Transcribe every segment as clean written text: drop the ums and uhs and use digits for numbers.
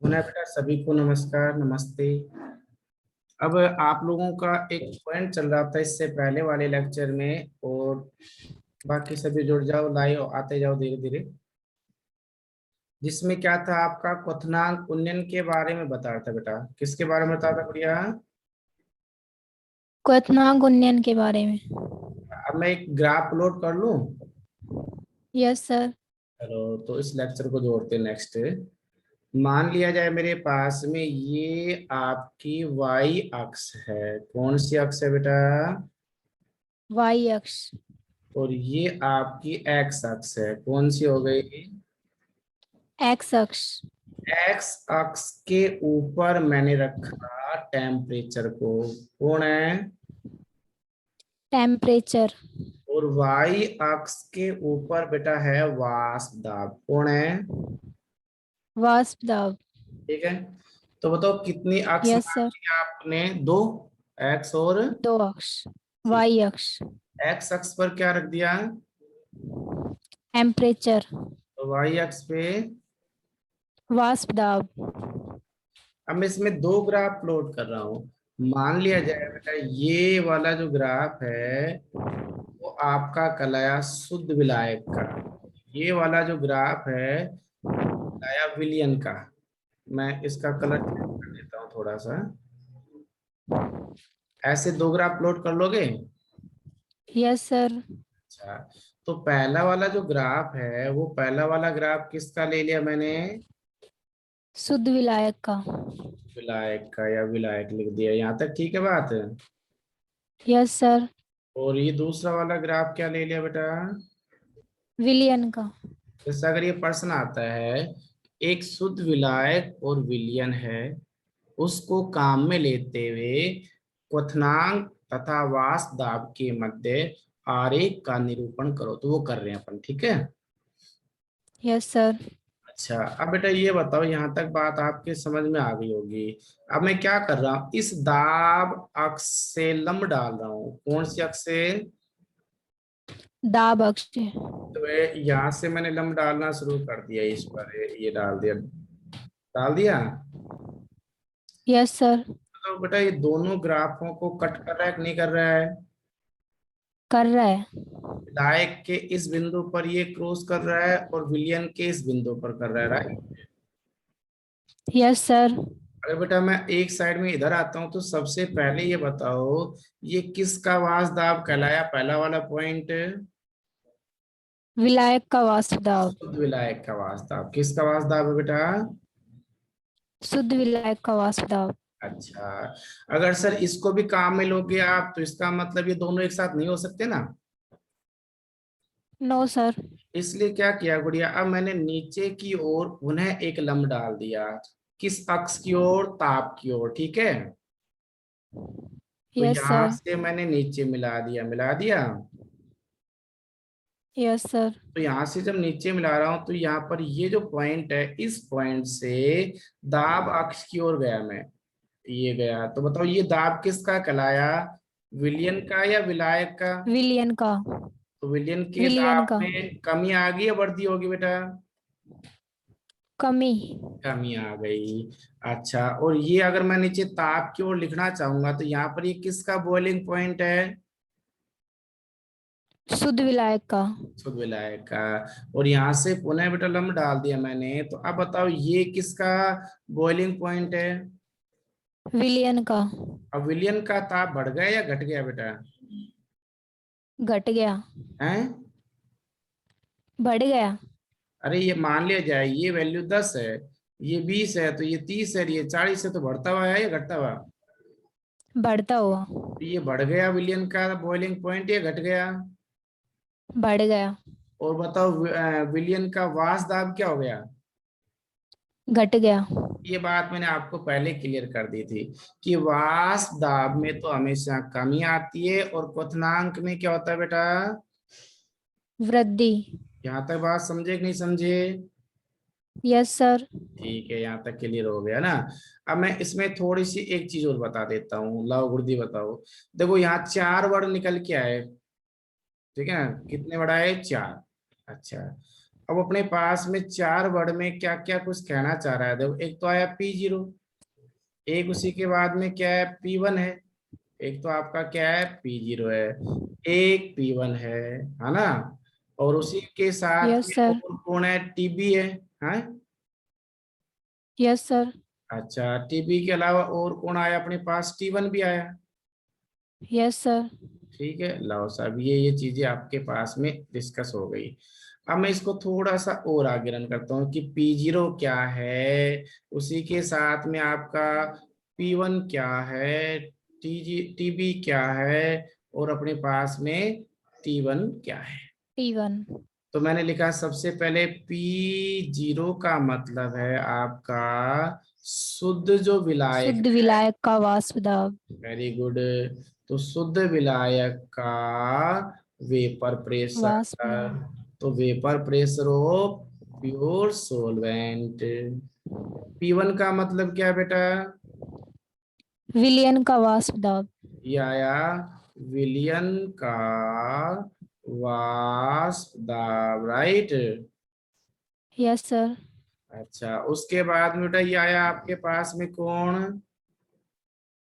पुनः बेटा सभी को नमस्कार नमस्ते। अब आप लोगों का एक पॉइंट चल रहा था इससे पहले वाले लेक्चर में, और बाकी सभी जुड़ जाओ, लाइव आते जाओ धीरे धीरे। जिसमें क्या था, आपका क्वथनांक उन्नयन के बारे में बता रहा था बेटा। किसके बारे में बता था बढ़िया? क्वथनांक उन्नयन के बारे में। अब मैं एक ग्राफ लोड कर लूं। Yes sir. चलो तो इस लेक्चर को जोड़ते हैं नेक्स्ट। मान लिया जाए मेरे पास में ये आपकी वाई अक्ष है। कौन सी अक्ष है बेटा? वाई अक्ष। और ये आपकी एक्स अक्ष है। कौन सी हो गई? एक्स अक्ष। एक्स अक्ष के ऊपर मैंने रखा टेम्परेचर को। कौन है? टेम्परेचर। और वाई अक्ष के ऊपर बेटा है वाष्प दाब। कौन है? वाष्प दाब। ठीक है। तो बताओ कितनी अक्ष यस मान सर। लिया आपने? दो। एक्स और दो अक्ष। वाई अक्ष। एक्स अक्ष पर क्या रख दिया? टेम्परेचर। तो वाई अक्ष पे। वाष्प दाब। अब मैं इसमें दो ग्राफ प्लॉट कर रहा हूँ। मान लिया जाए बेटा ये वाला जो ग्राफ है वो आपका कहलाया शुद्ध विलायक का। ये वाला जो ग्राफ है कहलाया विलयन का। मैं इसका कलर चेंज कर देता हूँ थोड़ा सा। ऐसे दो ग्राफ प्लॉट कर लोगे? Yes sir. अच्छा। तो पहला वाला जो ग्राफ है वो पहला वाला ग्राफ किसका ले लिया मैंने? शुद्ध विलायक का। विलायक का, या विलायक लिख दिया। यहाँ तक ठीक है बात? Yes sir. और ये दूसरा वाला ग्राफ क्या ले लिया बेटा? विलयन का। जैसे अगर ये प्रश्न आता है, एक शुद्ध विलायक और विलयन है, उसको काम में लेते हुए क्वथनांक तथा वाष्प दाब के मध्य आरेख का निरूपण करो, तो वो कर रहे हैं अपन। ठीक है। Yes sir. अच्छा, अब बेटा ये बताओ, यहाँ तक बात आपके समझ में आ गई होगी। अब मैं क्या कर रहा हूँ, इस दाब अक्ष से लंब डाल रहा हूँ। कौन सी अक्ष से? दाब अक्ष। तो यहाँ से मैंने लंब डालना शुरू कर दिया। इस पर ये डाल दिया। डाल दिया। Yes sir. तो बेटा ये दोनों ग्राफों को कट कर रहा है कि नहीं कर रहा है? कर रहा है। विधायक के इस बिंदु पर ये क्रॉस कर रहा है और विलियन के इस बिंदु पर कर रहा है, राइट? Yes sir. अगर बेटा मैं एक साइड में इधर आता हूं तो सबसे पहले ये बताओ, ये किसका वाष्प दाब कहलाया पहला वाला पॉइंट? विलायक का वाष्प दाब। शुद्ध विलायक का वाष्प दाब। किसका वाष्प दाब है बेटा? शुद्ध विलायक का वाष्प दाब। अच्छा। अगर सर इसको भी काम में लोगे आप, तो इसका मतलब ये दोनों एक साथ नहीं हो सकते ना। No sir. इसलिए क्या किया गुड़िया, अब मैंने नीचे की ओर पुनः एक लंब डाल दिया। किस अक्ष की ओर? ताप की ओर। ठीक है। तो यस यहां सर। से मैंने नीचे मिला दिया। मिला दिया। Yes sir. तो यहां से जब नीचे मिला रहा हूं तो यहाँ पर ये जो पॉइंट है, इस पॉइंट से दाब अक्ष की ओर गया मैं। ये गया। तो बताओ ये दाब किसका कहलाया? विलियन का या विलायक का? विलियन का। तो विलियन के विलियन दाब का। में कमी आ गई या बढ़ती होगी बेटा? कमी। कमी आ गई। अच्छा, और ये अगर मैं नीचे ताप की ओर लिखना चाहूंगा तो यहाँ पर ये किसका बॉइलिंग पॉइंट है? शुद्ध विलायक का। शुद्ध विलायक का। और यहाँ से पुनः बेटा लंब डाल दिया मैंने। तो अब बताओ ये किसका बॉइलिंग पॉइंट है? विलियन का। अब विलियन का ताप बढ़ गया या घट गया बेटा? घट गया। हैं? बढ़ गया। अरे ये मान लिया जाए ये वैल्यू 10 है, ये 20 है, तो ये 30 है, ये 40 है, तो बढ़ता हुआ है या घटता हुआ? बढ़ता हुआ। तो ये बढ़ गया विलियन का बॉइलिंग पॉइंट या घट गया? बढ़ गया। और बताओ विलियन का वाष्प दाब क्या हो गया? घट गया। ये बात मैंने आपको पहले क्लियर कर दी थी कि वाष्प दाब में तो हमेशा कमी आती है, और क्वथनांक में क्या होता है बेटा? वृद्धि। यहाँ तक बात समझे कि नहीं समझे? Yes sir. ठीक है, यहाँ तक क्लियर हो गया ना। अब मैं इसमें थोड़ी सी एक चीज और बता देता हूँ। लाओ गुरुदी बताओ। देखो यहाँ 4 वर्ड निकल के आए। ठीक है ना? कितने वर्ड आए? 4। अच्छा। अब अपने पास में 4 वर्ड में क्या क्या कुछ कहना चाह रहा है, देखो एक तो आया P0, एक उसी के बाद में क्या है P1 है, एक तो आपका क्या है P0 है, एक P1 है ना, और उसी के साथ यस में सर। और कौन है, TB है, हाँ। Yes sir. अच्छा, TB के अलावा और कौन आया अपने पास, T1 भी आया। Yes sir. ठीक है, लाओ साहब, ये चीजें आपके पास में डिस्कस हो गई। अब मैं इसको थोड़ा सा और आगे रन करता हूँ कि P0 क्या है, उसी के साथ में आपका P1 क्या है, TB क्या है, और अपने पास में T1 क्या है। T1। तो मैंने लिखा सबसे पहले P0 का मतलब है आपका शुद्ध जो विलायक शुद्ध है। विलायक का वाष्प दाब। Very good. तो शुद्ध विलायक का वेपर प्रेशर, वाष्प दाब। तो vapour pressure of pure solvent. P1 का मतलब क्या है बेटा, विलयन का वाष्प दाब। ये आया विलियन का वाष्प दाब, राइट। Yes sir. अच्छा, उसके बाद में बेटा ये आया आपके पास में कौन,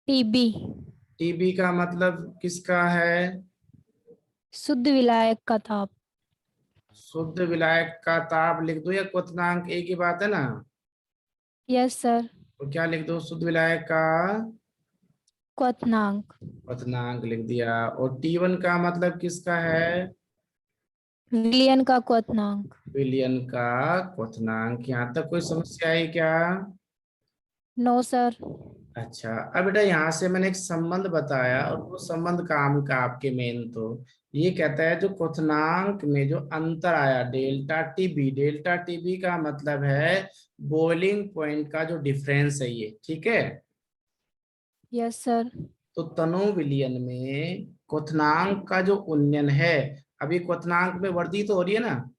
TB। TB का मतलब किसका है, शुद्ध विलायक का ताप। शुद्ध विलायक का ताप लिख दो या क्वथनांक, एक ही बात है ना। Yes sir. तो क्या लिख दो, शुद्ध विलायक का क्वथनांक। क्वथनांक लिख दिया, और T1 का मतलब किसका है, विलयन का क्वथनांक। विलियन का क्वथनांक। यहाँ तक कोई समस्या है क्या। No sir. अच्छा, अब बेटा यहाँ से मैंने एक संबंध बताया, और वो संबंध काम का आपके मेन तो ये कहता है जो क्वथनांक में जो अंतर आया डेल्टा टीबी का मतलब है बॉइलिंग पॉइंट का जो डिफरेंस है ये, ठीक है। Yes sir. तो तनु विलयन में क्वथनांक का जो उन्नयन है, अभी क्वथनांक में वृद्धि तो हो रही है ना,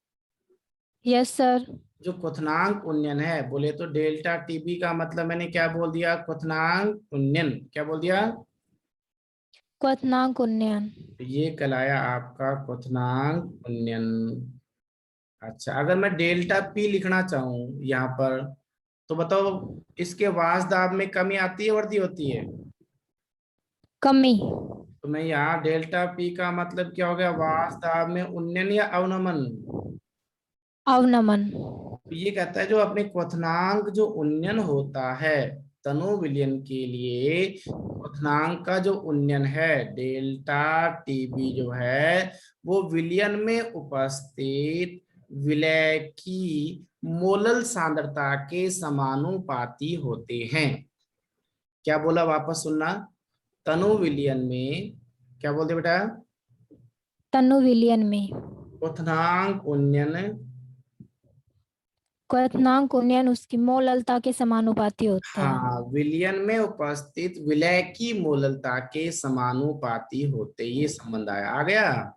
यस सर। जो क्वथनांक उन्नयन है बोले तो डेल्टा टीबी का मतलब मैंने क्या बोल दिया, क्वथनांक उन्नयन, क्या बोल दिया, क्वथनांक उन्नयन। तो ये कहलाया आपका क्वथनांक उन्नयन। अच्छा, अगर मैं डेल्टा पी लिखना चाहूं यहाँ पर, तो बताओ इसके वाष्प दाब में कमी आती है वृद्धि होती है। कमी। तो मैं यहाँ डेल्टा पी का मतलब क्या हो गया, वाष्प दाब में उन्नयन या अवनमन। अवनमन। तो ये कहता है जो अपने क्वथनांक जो उन्नयन होता है तनु विलयन के लिए, क्वथनांक का जो उन्नयन है डेल्टा टीबी जो है वो विलयन में उपस्थित विलय की मोलल सांद्रता के समानुपाती होते हैं। क्या बोला, वापस सुनना, तनु विलयन में क्या बोलते बेटा, तनु विलयन में क्वथनांक उन्नयन, क्वथनांक उन्नयन उसकी मोललता के समानुपाती होता है। हाँ विलयन में उपस्थित विलय की मोललता के समानुपाती होते, ये संबंध आया, आ गया।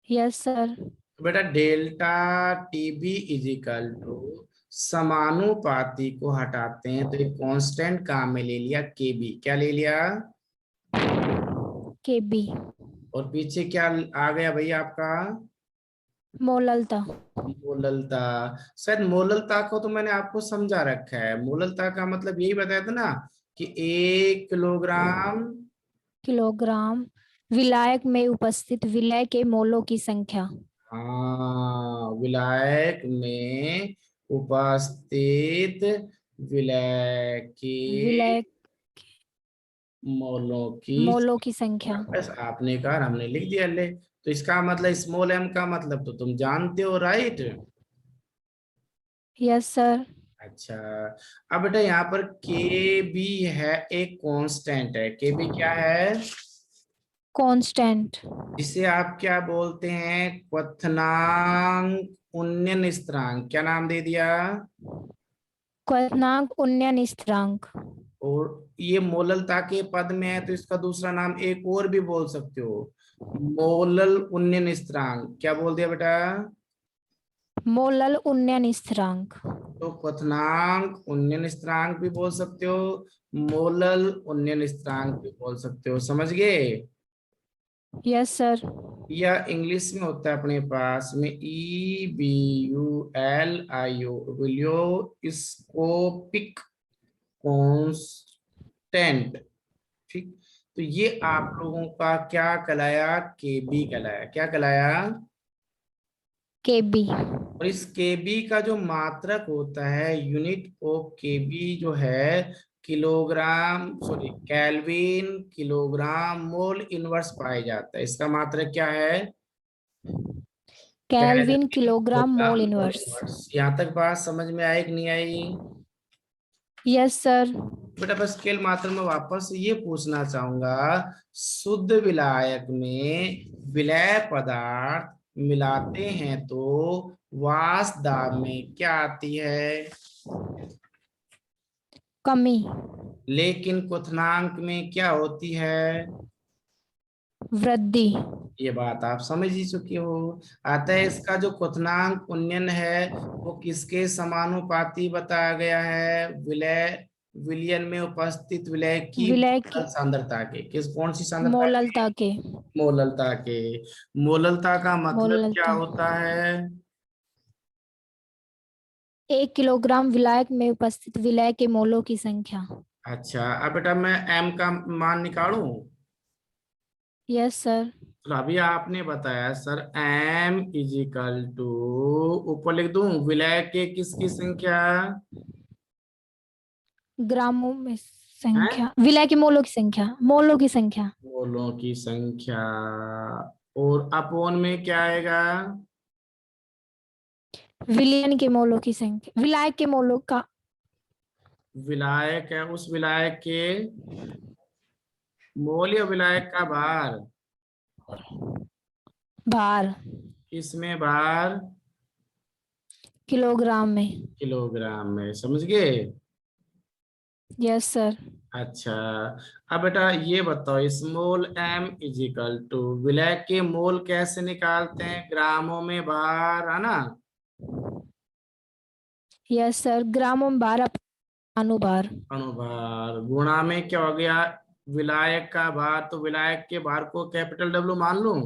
Yes sir. तो बेटा डेल्टा टीबी इजिकल टू समानुपाती को हटाते हैं तो एक कांस्टेंट काम में ले लिया केबी, क्या ले लिया, KB। और पीछे क्या आ गया भाई आपका, मोललता। मोललता। शायद मोललता को तो मैंने आपको समझा रखा है, मोललता का मतलब यही बताया था ना कि 1 किलोग्राम, किलोग्राम विलायक में उपस्थित विलय के मोलों की संख्या। हाँ विलायक में उपस्थित विलय की विलय मोलों की, मोलों की संख्या। बस आपने कहा और हमने लिख दिया ले, तो इसका मतलब स्मॉल एम का मतलब तो तुम जानते हो, राइट। Yes sir. अच्छा, अब बेटा यहाँ पर के बी है, एक कांस्टेंट है, के बी क्या है, कांस्टेंट। जिसे आप क्या बोलते हैं, क्वथनांक उन्नयन स्थिरांक, क्या नाम दे दिया, क्वथनांक उन्नयन स्थिरांक। और ये मोललता के पद में है तो इसका दूसरा नाम एक और भी बोल सकते हो, मोलल उन्नयन स्थिरांक, क्या बोल दिया बेटा, मोलल उन्नयन स्थिरांक। तो क्वथनांक उन्नयन स्थिरांक भी बोल सकते हो, मोलल उन्नयन स्थिरांक भी बोल सकते हो, समझ गए। Yes sir. या इंग्लिश में होता है अपने पास में EBULIO, विलियो स्कोपिक कांस्टेंट। ठीक। तो ये आप लोगों का क्या कहलाया, केबी कहलाया। क्या कहलाया। KB। और इस केबी का जो मात्रक होता है, यूनिट ऑफ केबी जो है, kilogram, sorry, kelvin kilogram mole inverse पाया जाता है। इसका मात्रक क्या है। केल्विन केल्विन किलोग्राम मोल किलोग्राम मोल इनवर्स। इनवर्स। यहाँ तक बात समझ में आई कि नहीं आई। Yes sir. बेटा बस स्केल मात्रा में वापस ये पूछना चाहूंगा, शुद्ध विलायक में विलेय पदार्थ मिलाते हैं तो वाष्प दाब में क्या आती है। कमी। लेकिन क्वथनांक में क्या होती है। वृद्धि। ये बात आप समझ ही चुके हो। अतः इसका जो क्वथनांक उन्नयन है वो किसके समानुपाती बताया गया है, विलय, विलयन में उपस्थित विलय की विलय की मोलल सांद्रता के। किस, कौन सी सांद्रता के। मोललता के। मोललता के। मोललता का मतलब क्या मोललता। होता है। 1 किलोग्राम विलायक में उपस्थित विलय के मोलों की संख्या। अच्छा, अब बेटा मैं एम का मान निकालूं। Yes sir. तो अभी आपने बताया सर एम इजिकल टू, ऊपर लिख दूं विलय के किसकी संख्या ग्रामों में है, संख्या, विलय के मोलों की संख्या, मोलों की संख्या। मोलों की संख्या। और अपोन में क्या आएगा। विलयन के मोलों की संख्या, विलायक के मोलों का। विलायक है, उस विलायक के मोल या विलायक का भार। भार। किसमें भार। किलोग्राम में। किलोग्राम में, समझ गए। Yes sir. अच्छा, अब बेटा ये बताओ, स्मॉल एम इजिकल टू विलय के मोल कैसे निकालते हैं, ग्रामों में भार, है ना। यस सर, ग्रामों में भार अनुभार। अणुभार गुणा में क्या हो गया, विलायक का भार, तो विलायक के भार को कैपिटल डब्ल्यू मान लूं।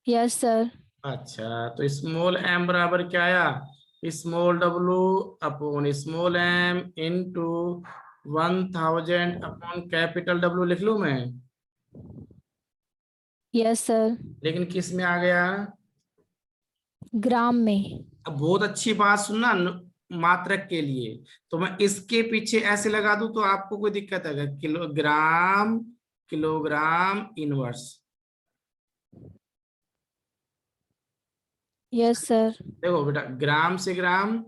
Yes sir. अच्छा, तो स्मॉल एम बराबर क्या आया, small W upon small M into 1000 upon capital W लिख लूं मैं। Yes sir. लेकिन किस में आ गया। ग्राम में। अब बहुत अच्छी बात सुनना, मात्रक के लिए तो मैं इसके पीछे ऐसे लगा दूं तो आपको कोई दिक्कत है, kilogram kilogram inverse. Yes sir. देखो बेटा, ग्राम से ग्राम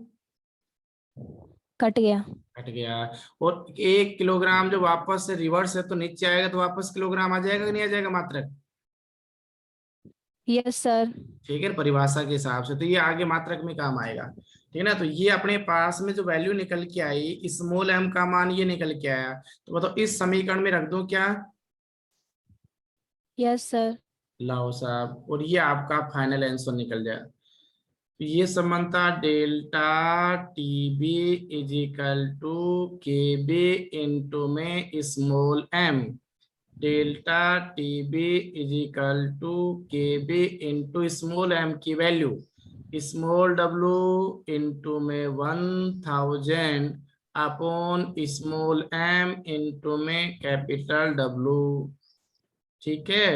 कट गया। हट गया, और 1 किलोग्राम जो वापस से रिवर्स है तो नीचे आएगा तो वापस किलोग्राम आ जाएगा कि नहीं आ जाएगा मात्रक। Yes sir. ठीक है, परिभाषा के हिसाब से तो ये आगे मात्रक में काम आएगा। ठीक है ना, तो ये अपने पास में जो वैल्यू निकल के आई, स्मॉल एम का मान ये निकल के आया, तो बताओ इस समीकरण में रख दो क्या। Yes sir. लाओ साहब, और ये आपका फाइनल आंसर निकल जाए। तो ये समानता delta TB is equal to K B into में small M, delta TB is equal to K B into small M की वैल्यू स्मॉल डब्ल्यू इंटू में 1000 अपॉन स्मॉल एम इंटू में कैपिटल डब्ल्यू। ठीक है।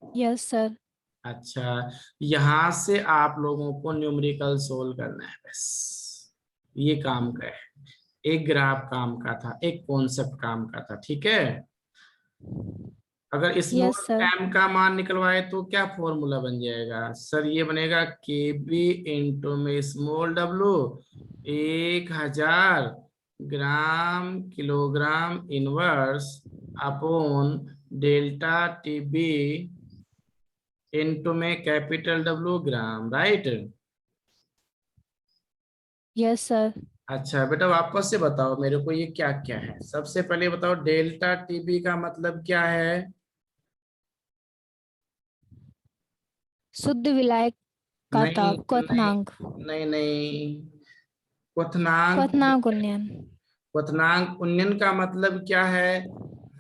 Yes sir. अच्छा, यहां से आप लोगों को न्यूमेरिकल सोल्व करना है बस, ये काम का है। एक ग्राफ काम का था, एक कॉन्सेप्ट काम का था। ठीक है। अगर यस स्मॉल सर। एम का मान निकलवाए तो क्या फॉर्मूला बन जाएगा सर, ये बनेगा के बी इंटू में small W 1000 gram kilogram inverse upon delta TB into में कैपिटल डब्ल्यू ग्राम, राइट। Yes sir. अच्छा बेटा, वापस से बताओ मेरे को ये क्या क्या है। सबसे पहले बताओ डेल्टा टीबी का मतलब क्या है। शुद्ध विलायक का नहीं ताप नहीं क्वथनांक। नहीं नहीं, क्वथनांक क्वथनांक उन्नयन। क्वथनांक उन्नयन का मतलब क्या है,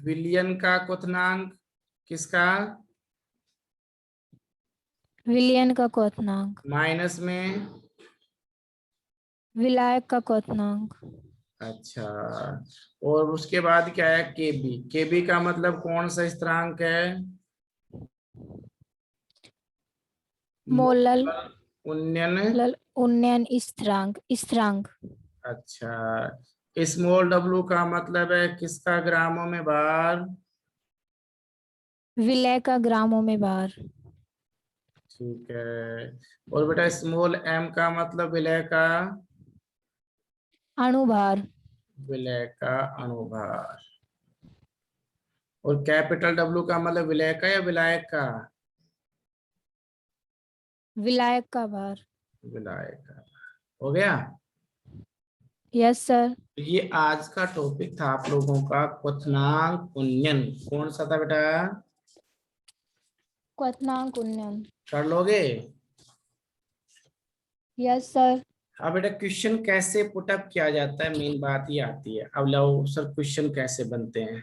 विलयन का क्वथनांक किसका? विलयन का क्वथनांक। माइनस में? विलायक का क्वथनांक। अच्छा, और उसके बाद क्या है? केबी। केबी का मतलब कौन सा स्थिरांक है? मोलल मोलर उन्नयन। उन्नयन स्थिरांक स्थिरांक। अच्छा, स्मॉल डब्लू का मतलब है किसका ग्रामों में बार? विलय का ग्रामों में बार। ठीक है। और बेटा स्मॉल एम का मतलब विलय का? अणुभार। विलय का अणुभार। और कैपिटल डब्लू का मतलब विलय का या विलायक का? विलायक का भार। विलायक का। हो गया। Yes sir. तो ये आज का टॉपिक था आप लोगों का, क्वथनांक उन्नयन। कौन सा था बेटा? क्वथनांक उन्नयन। कर लोगे? Yes sir. अब बेटा क्वेश्चन कैसे पुटअप किया जाता है, मेन बात ये आती है। अब लो सर, क्वेश्चन कैसे बनते हैं?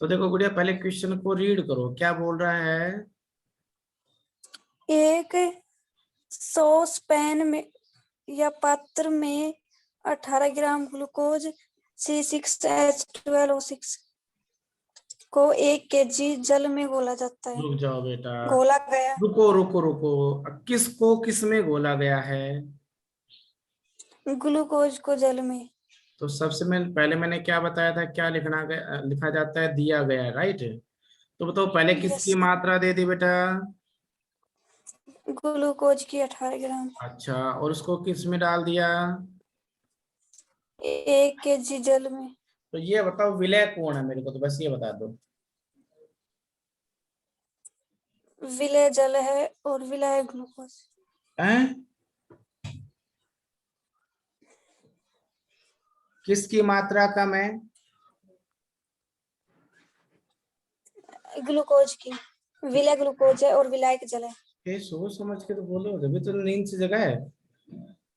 तो देखो गुड़िया, पहले क्वेश्चन को रीड करो, क्या बोल रहा है? एक सॉस पैन में या पात्र में 18 ग्राम ग्लूकोज C6H12O6 को 1 kg जल में घोला जाता है। रुक जाओ बेटा, घोला गया। रुको रुको रुको। किसको किस में घोला गया है? ग्लूकोज को जल में। तो सबसे पहले मैंने क्या बताया था, क्या लिखा जाता है? दिया गया है, राइट। तो बताओ पहले यस। किसकी मात्रा दे दी बेटा? ग्लूकोज की 18 ग्राम। अच्छा, और उसको किस में डाल दिया? 1 kg जल में। तो ये बताओ विलय कौन है, मेरे को तो बस ये बता दो। विलय जल है और विलाय ग्लूकोज। हैं? किसकी मात्रा कम है? ग्लूकोज की। विलय ग्लूकोज है और विलायक जल है। ये सोच समझ के तो बोलो, जब तो नींद से जगह है।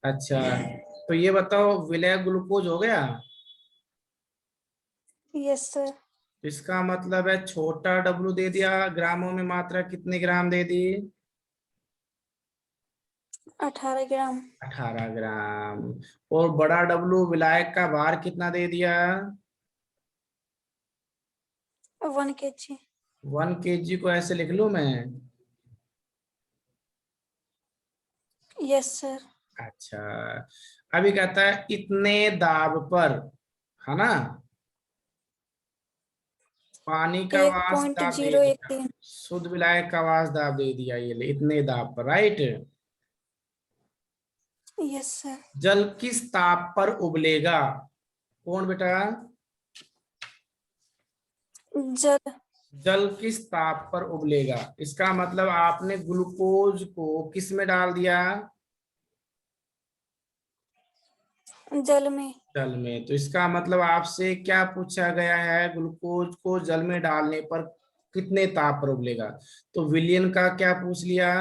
अच्छा, तो ये बताओ विलय ग्लूकोज हो गया। Yes sir. इसका मतलब है छोटा डब्लू दे दिया, ग्रामों में मात्रा कितने ग्राम दे दी? 18 ग्राम। 18 ग्राम। और बड़ा डब्लू विलायक का भार कितना दे दिया? 1 kg। 1 kg को ऐसे लिख लूं मैं? Yes sir. अच्छा, अभी कहता है इतने दाब पर, है ना, पानी का वाष्प दाब दे दिया, 1.013। शुद्ध विलायक का वाष्प दाब दे दिया, ये ले इतने दाब पर, राइट। Yes sir. जल किस ताप पर उबलेगा? कौन बेटा? जल। जल किस ताप पर उबलेगा? इसका मतलब आपने ग्लूकोज को किस में डाल दिया? जल में। जल में। तो इसका मतलब आपसे क्या पूछा गया है? ग्लूकोज को जल में डालने पर कितने ताप पर उबलेगा? तो विलियन का क्या पूछ लिया?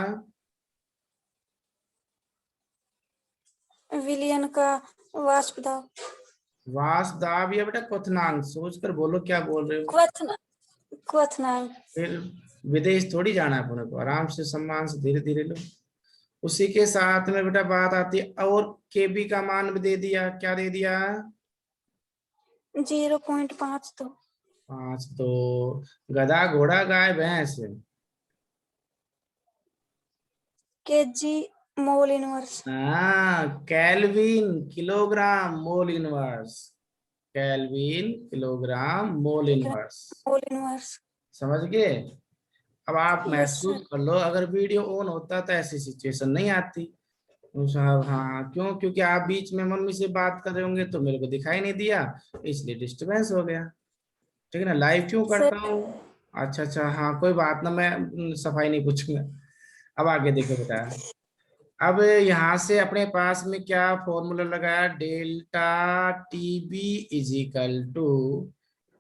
विलयन का वाष्प दाब। वाष्प दाब या बेटा क्वथनांक? सोच कर बोलो क्या बोल रहे हो। क्वथनांक। फिर विदेश थोड़ी जाना है अपने को, आराम से सम्मान से धीरे धीरे लो। उसी के साथ में बेटा बात आती है, और केबी का मान भी दे दिया, क्या दे दिया? 0.52। 5 तो गधा घोड़ा गाय भैंस? kg mole inverse. हाँ, kelvin kilogram mole inverse. Kelvin kilogram mole inverse. Mole inverse. समझ गए? अब आप यस महसूस सर। कर लो, अगर वीडियो ऑन होता तो ऐसी सिचुएशन नहीं आती। तो साहब हाँ, क्यों? क्योंकि आप बीच में मम्मी से बात कर रहे होंगे तो मेरे को दिखाई नहीं दिया, इसलिए डिस्टरबेंस हो गया। ठीक है ना, लाइव क्यों सर। करता हूँ। अच्छा अच्छा, हाँ कोई बात ना, मैं सफाई नहीं पूछूंगा। अब आगे देखो बेटा, अब यहां से अपने पास में क्या फॉर्मूला लगाया? Delta TB is equal to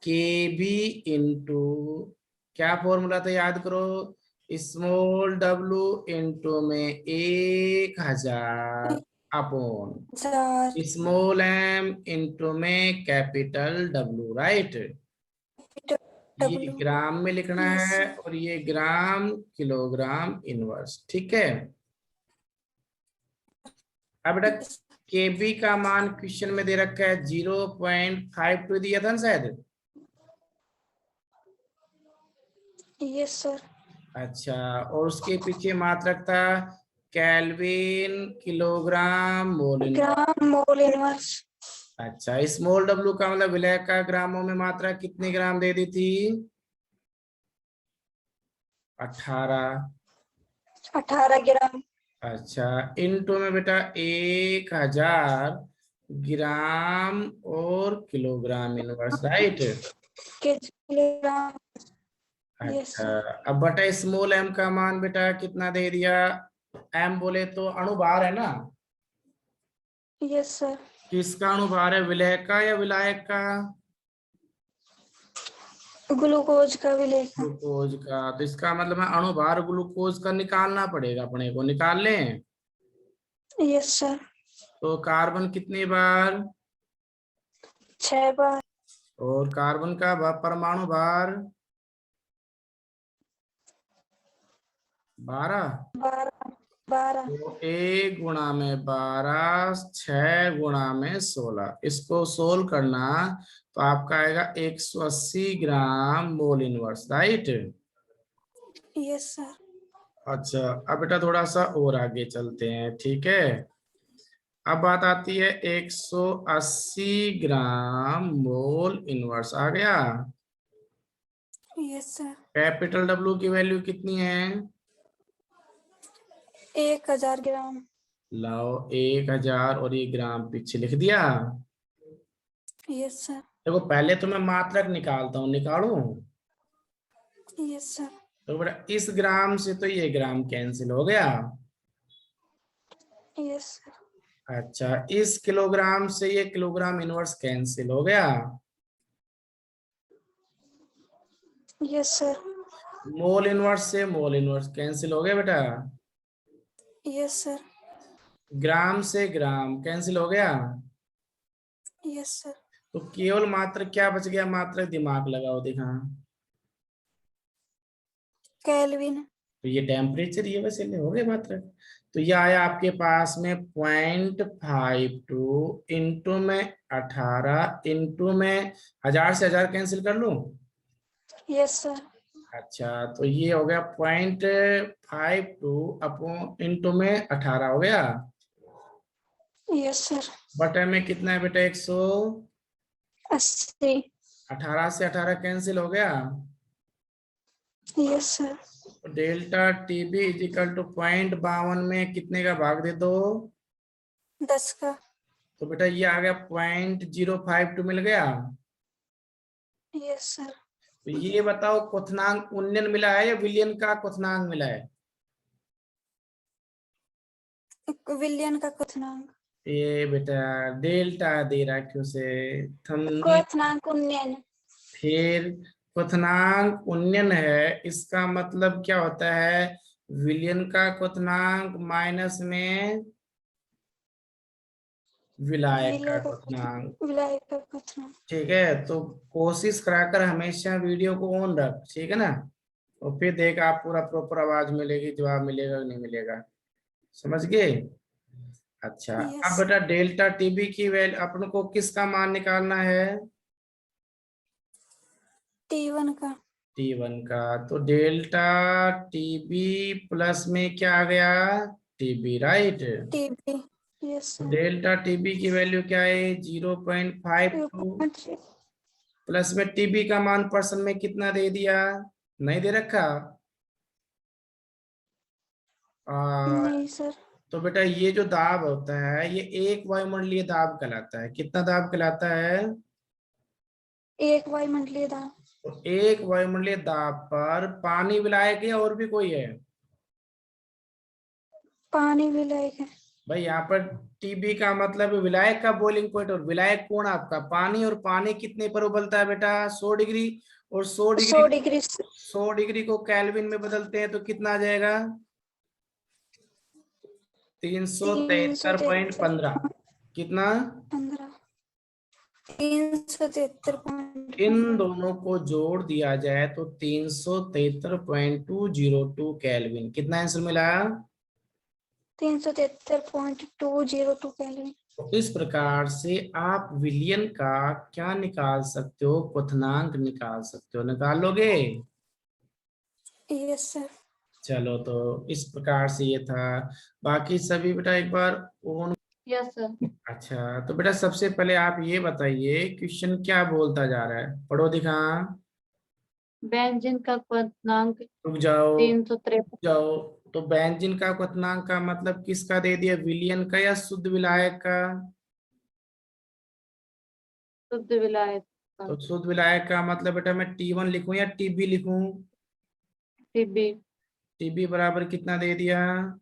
K B into, क्या फॉर्मूला था याद करो? स्मॉल डब्लू इंटू में 1000 अपॉन 4 स्मॉल m इंटू में कैपिटल W, राइट। ये W। ग्राम में लिखना यस है सर। और ये ग्राम किलोग्राम इनवर्स, ठीक है। अब बेटा यस केबी का मान क्वेश्चन में दे रखा है 0.52 दिया था ना शायद। Yes sir. अच्छा, और उसके पीछे मात्रक था केल्विन किलोग्राम मोल इनवर्स। ग्राम मोल इनवर्स। अच्छा, स्मॉल w का मतलब विलय का ग्रामों में मात्रा कितने ग्राम दे दी थी? 18। 18 ग्राम। अच्छा, इनटू में बेटा 1000 ग्राम और kilogram inverse, right. Kilogram. Yes अच्छा, सर। अब बटा स्मॉल m का मान बेटा कितना दे दिया? m बोले तो अणुभार है ना। Yes sir. किसका अणुभार है, विलय का या विलायक का? ग्लूकोज का विलेय। ग्लूकोज का। तो इसका मतलब है अणुभार ग्लूकोज का निकालना पड़ेगा अपने को, निकाल लें। Yes sir. तो कार्बन कितनी बार? 6 बार। और कार्बन का परमाणु भार 12। 12। 12। तो 1 × 12 6 × 16, इसको सोल्व करना तो आपका आएगा 180 gram mole inverse, right. Yes sir. अच्छा, अब बेटा थोड़ा सा और आगे चलते हैं, ठीक है। अब बात आती है 180 ग्राम मोल इनवर्स आ गया। Yes sir. कैपिटल W की वैल्यू कितनी है? 1000 ग्राम। लाओ 1000 और ये ग्राम पीछे लिख दिया। Yes sir. देखो पहले तो मैं मात्रक निकालता हूँ, निकालूं। Yes sir. तो बेटा इस ग्राम से तो ये ग्राम कैंसिल हो गया। Yes sir. अच्छा, इस किलोग्राम से ये किलोग्राम इनवर्स कैंसिल हो गया। Yes sir. मोल इनवर्स से मोल इनवर्स कैंसिल हो गया बेटा। Yes sir. ग्राम से ग्राम कैंसिल हो गया। Yes sir. तो केवल मात्र क्या बच गया, मात्र दिमाग लगाओ देखा। केल्विन। तो ये टेम्परेचर, ये वैसे हो गए मात्र। तो ये आया आपके पास में 0.52 इंटू में 18 इंटू में 1000 से 1000 कैंसिल कर लूं। Yes sir. अच्छा, तो ये हो गया 0.52 अपॉन इंटू में 18 हो गया। Yes sir. बटे में कितना है बेटा? 80। 18 से 18 कैंसिल हो गया। Yes sir. Delta TB is equal to 0.52 में कितने का भाग दे दो? 10 का। तो बेटा ये आ गया 0.052 मिल गया। Yes sir. तो ये बताओ क्वथनांक उन्नयन मिला है या विलयन का क्वथनांक मिला है? विलयन का क्वथनांक। ये बेटा डेल्टा दे रखा उसे हमने। क्वथनांक उन्नयन। फिर क्वथनांक उन्नयन है, इसका मतलब क्या होता है? विलयन का क्वथनांक माइनस में विलायक का विलय का क्वथनांक। विलायक का क्वथनांक। ठीक है, तो कोशिश कराकर हमेशा वीडियो को ऑन रख, ठीक है ना। और फिर देख आप पूरा प्रॉपर आवाज मिलेगी, जवाब मिलेगा कि नहीं मिलेगा, समझ गए। अच्छा, अब यस। बेटा डेल्टा टीबी की वैल्यू अपन को किसका मान निकालना है? T1 का। T1 का। तो डेल्टा टीबी प्लस में क्या आ गया? TB, right. TB। Yes sir. Delta TB की वैल्यू क्या है? 0.52 प्लस में टीबी का मान परसेंट में कितना दे दिया? नहीं दे रखा। आ, नहीं सर। तो बेटा ये जो दाब होता है ये एक वायुमंडलीय दाब कहलाता है। कितना दाब कहलाता है? एक वायुमंडलीय दाब। तो एक वायुमंडलीय दाब पर पानी विलायक है और भी कोई है? पानी विलायक है। भाई यहाँ पर टीबी का मतलब विलायक का बॉइलिंग पॉइंट, और विलायक कोण आपका पानी, और पानी कितने पर उबलता है बेटा? 100 डिग्री। और 100 डिग्री, 100 डिग्री। 100 डिग्री को केल्विन में बदलते हैं तो कितना आ जाएगा? 373.15 कितना? 373.15। इन दोनों को जोड़ दिया जाए तो 373.202 केल्विन। कितना आंसर मिला? 373.202 केल्विन। तो इस प्रकार से आप विलयन का क्या निकाल सकते हो? क्वथनांक निकाल सकते हो। निकाल लोगे? Yes sir. चलो, तो इस प्रकार से ये था। बाकी सभी बेटा एक बार यस सर। अच्छा, तो बेटा सबसे पहले आप ये बताइए क्वेश्चन क्या बोलता जा रहा है, पढ़ो दिखा। बेंजीन का क्वथनांक रुक जाओ, 353 जाओ। तो बेंजीन का क्वथनांक का मतलब किसका दे दिया? विलयन का या शुद्ध विलायक का? शुद्ध विलायक का। तो शुद्ध विलायक का मतलब बेटा मैं T1 लिखूं या TB लिखूं? टीबी। TB बराबर कितना दे दिया?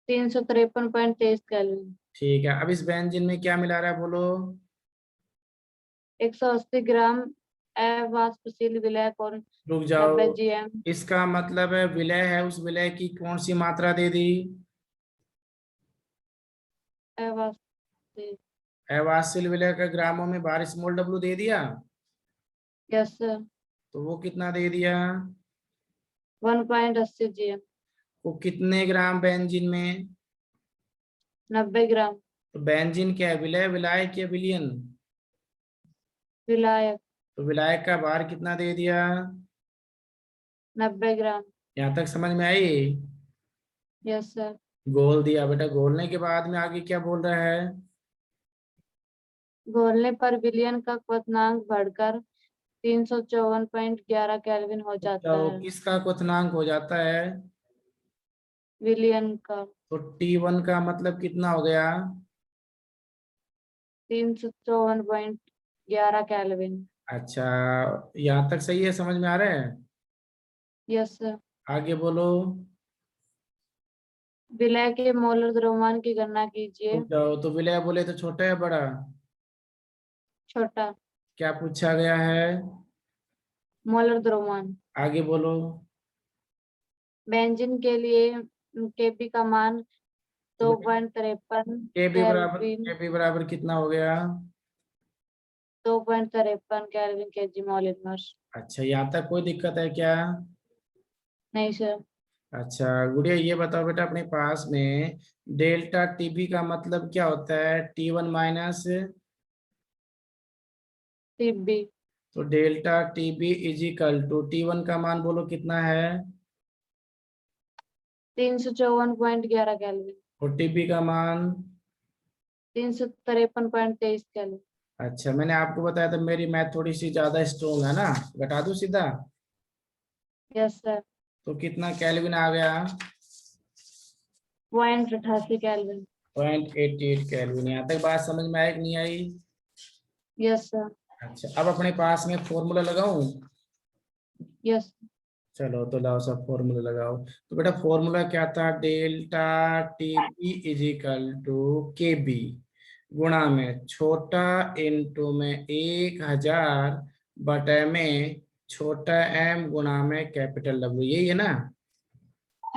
353.23 केल्विन। ठीक है, अब इस बेंजीन में क्या मिला रहा है बोलो? 180 ग्राम अवाष्पशील विलायक और रुक जाओ। 90 GM इसका मतलब है विलय है, उस विलय की कौन सी मात्रा दे दी? अवाष्पशील। अवाष्पशील विलय का ग्रामों में 12 मोल W दे दिया। Yes sir. तो वो कितना दे दिया? 1.80 GM। वो कितने ग्राम बेंजीन में? 90 ग्राम। तो बेंजीन क्या है, विलय विलायक या विलयन? विलायक। तो विलायक का भार कितना दे दिया? 90 ग्राम। यहाँ तक समझ में आई? Yes sir. गोल दिया बेटा, गोलने के बाद में आगे क्या बोल रहा है? घोलने पर विलयन का क्वथनांक बढ़कर 354.11 केल्विन हो जाता तो है। किसका क्वथनांक हो जाता है? विलयन का। तो T1 का मतलब कितना हो गया? 354.11 केल्विन। अच्छा, यहाँ तक सही है, समझ में आ रहा है? Yes sir. आगे बोलो। विलय के मोलर द्रव्यमान की गणना कीजिए। रुक जाओ, तो विलय बोले तो छोटा है बड़ा? छोटा। क्या पूछा गया है? मोलर द्रव्यमान। आगे बोलो। बेंजीन के लिए केपी का मान 2.53 केल्विन। केबी बराबर कितना हो गया? 2.53 केल्विन केजी मोल इनवर्स। अच्छा, यहाँ तक कोई दिक्कत है क्या? नहीं सर। अच्छा गुड़िया, ये बताओ बेटा अपने पास में डेल्टा टीबी का मतलब क्या होता है? T1 minus. टीबी। तो delta TB is equal to T1 का मान बोलो कितना है? 354.11 केल्विन। और टीबी का मान? 353.23 केल्विन। अच्छा, मैंने आपको बताया था मेरी मैथ थोड़ी सी ज्यादा स्ट्रोंग है ना। घटा दूं सीधा? Yes sir. तो कितना केल्विन आ गया? 0.88 केल्विन। 0.88 केल्विन। यहाँ तक बात समझ में आई कि नहीं आई? Yes sir. अच्छा, अब अपने पास में फॉर्मूला लगाऊं? यस। चलो तो लाओ, सब फॉर्मूला लगाओ। तो बेटा फॉर्मूला क्या था? Delta TB is equal to K B गुणा में छोटा इंटू में 1000 बटे में छोटा एम गुणा में कैपिटल डब्ल्यू, यही है ना?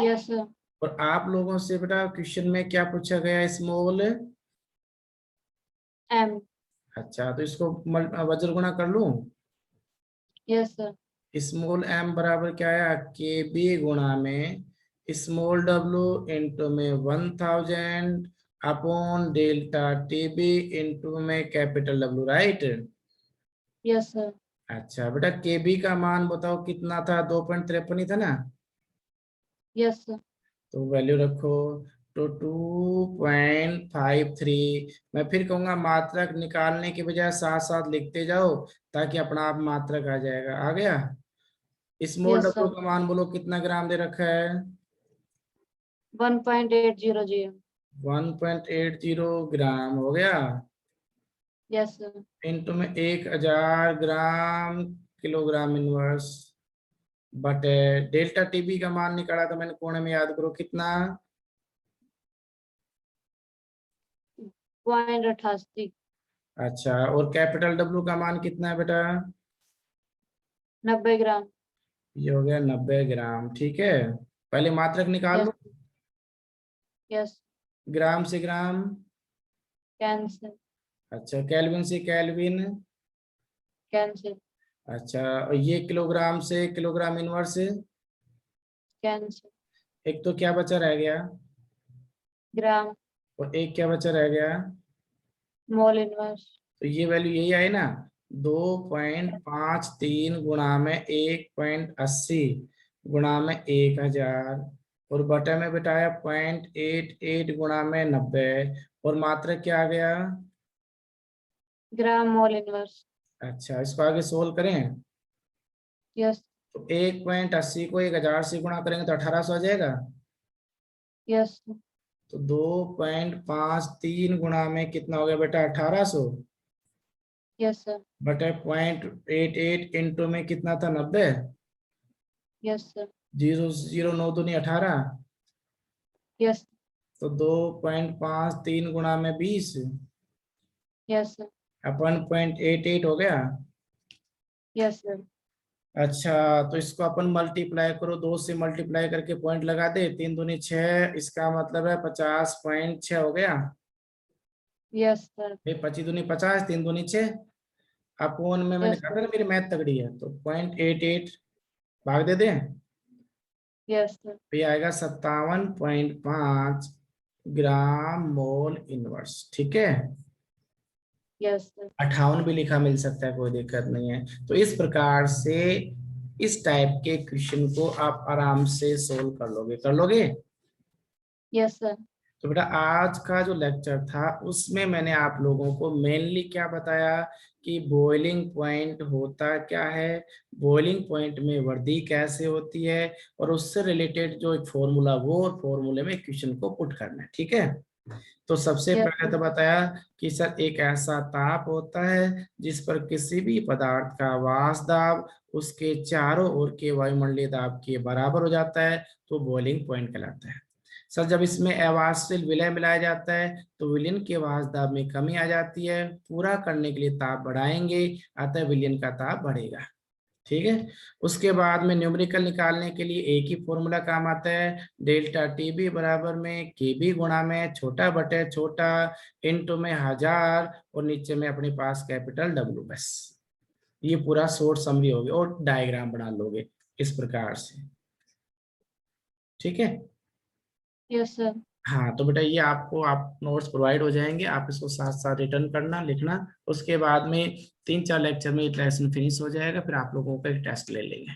Yes sir. और आप लोगों से बेटा क्वेश्चन में क्या पूछा गया? स्मॉल। एम। अच्छा, तो इसको वज्र गुणा कर लूं? Yes sir. स्मॉल एम बराबर क्या आया? के बी गुणा में स्मॉल डब्ल्यू इंटू में 1000 upon delta T B into में capital W, right? Yes sir. अच्छा बेटा, के बी का मान बताओ कितना था? 2.53 ही था ना? Yes sir. तो वैल्यू रखो। तो 2.53। मैं फिर कहूंगा मात्रक निकालने के बजाय साथ साथ लिखते जाओ, ताकि अपना आप मात्रक आ जाएगा। आ गया? Small yes W sir. का मान बोलो कितना ग्राम दे रखा है? 1.80 GM। 1.80 ग्राम हो गया। Yes sir. इंटू में 1000 ग्राम किलोग्राम इनवर्स बटे डेल्टा टीबी का मान निकाला था मैंने कोने में, याद करो कितना? 0.88। अच्छा, और कैपिटल डब्ल्यू का मान कितना है बेटा? 90 ग्राम। ये हो गया 90 ग्राम। ठीक है, पहले मात्रक निकाल लो। यस। यस। ग्राम से ग्राम, कैंसिल, अच्छा केल्विन से केल्विन, कैंसिल, अच्छा और ये किलोग्राम से किलोग्राम इनवर्स, कैंसिल, एक तो क्या बचा रह गया, ग्राम, और एक क्या बचा रह गया, मोल इनवर्स, तो ये वैल्यू यही आई ना, 2.53 गुणा में 1.80 गुणा में 1000, और बटे में बिठाया 0.88 गुणा में 90, और मात्रक क्या आ गया। ग्राम मोल इनवर्स। अच्छा इसको आगे सोल्व करें, यस, तो 1.80 को 1000 से गुणा करेंगे तो 1800 आ जाएगा। यस, तो 2.53 गुणा में कितना हो गया बेटा, 1800, यस सर, बटे 0.88 इंटू में कितना था, 90, यस सर, 0 0 9 दूनी 18, यस, तो 2.53 गुणा में 20 यस सर, अपन 0.88 हो गया। यस सर, अच्छा तो इसको अपन मल्टीप्लाई करो, 2 से मल्टीप्लाई करके पॉइंट लगा दे, 3 दूनी 6, इसका मतलब है 50.6 हो गया। यस सर, भाई 25 दूनी 50, 3 दूनी 6, अपोन में मैंने यस कहा था सर, ना मेरी मैथ तगड़ी है, तो 0.88 भाग दे दें, यस सर, तो ये आएगा 57.5 ग्राम मोल इनवर्स। ठीक है, यस सर, 58 भी लिखा मिल सकता है, कोई दिक्कत नहीं है। तो इस प्रकार से इस टाइप के क्वेश्चन को आप आराम से सोल्व कर लोगे, कर लोगे। यस सर, तो बेटा आज का जो लेक्चर था उसमें मैंने आप लोगों को मेनली क्या बताया कि बॉइलिंग पॉइंट होता क्या है, बॉइलिंग पॉइंट में वृद्धि कैसे होती है, और उससे रिलेटेड जो एक फॉर्मूला, वो फॉर्मूले में क्वेश्चन को पुट करना है। ठीक है, तो सबसे यस पहले सर, तो बताया कि सर एक ऐसा ताप होता है जिस पर किसी भी पदार्थ का वाष्प दाब उसके चारों ओर के वायुमंडलीय दाब के बराबर हो जाता है, तो बॉइलिंग पॉइंट कहलाता है। सर जब इसमें अवाष्पशील विलय मिलाया जाता है तो विलयन के वाष्प दाब में कमी आ जाती है, पूरा करने के लिए ताप बढ़ाएंगे, अतः विलयन का ताप बढ़ेगा। ठीक है, उसके बाद में न्यूमेरिकल निकालने के लिए एक ही फॉर्मूला काम आता है, डेल्टा टीबी बराबर में केबी गुणा में छोटा बटे छोटा इंटू में 1000, और नीचे में अपने पास कैपिटल डब्ल्यू, बस ये पूरा शॉर्ट समरी होगी, और डायग्राम बना लोगे इस प्रकार से। ठीक है, यस सर, हाँ तो बेटा ये आपको आप नोट्स प्रोवाइड हो जाएंगे, आप इसको साथ साथ रिटर्न करना लिखना, उसके बाद में 3 4 लेक्चर में लेसन फिनिश हो जाएगा, फिर आप लोगों का एक टेस्ट ले लेंगे।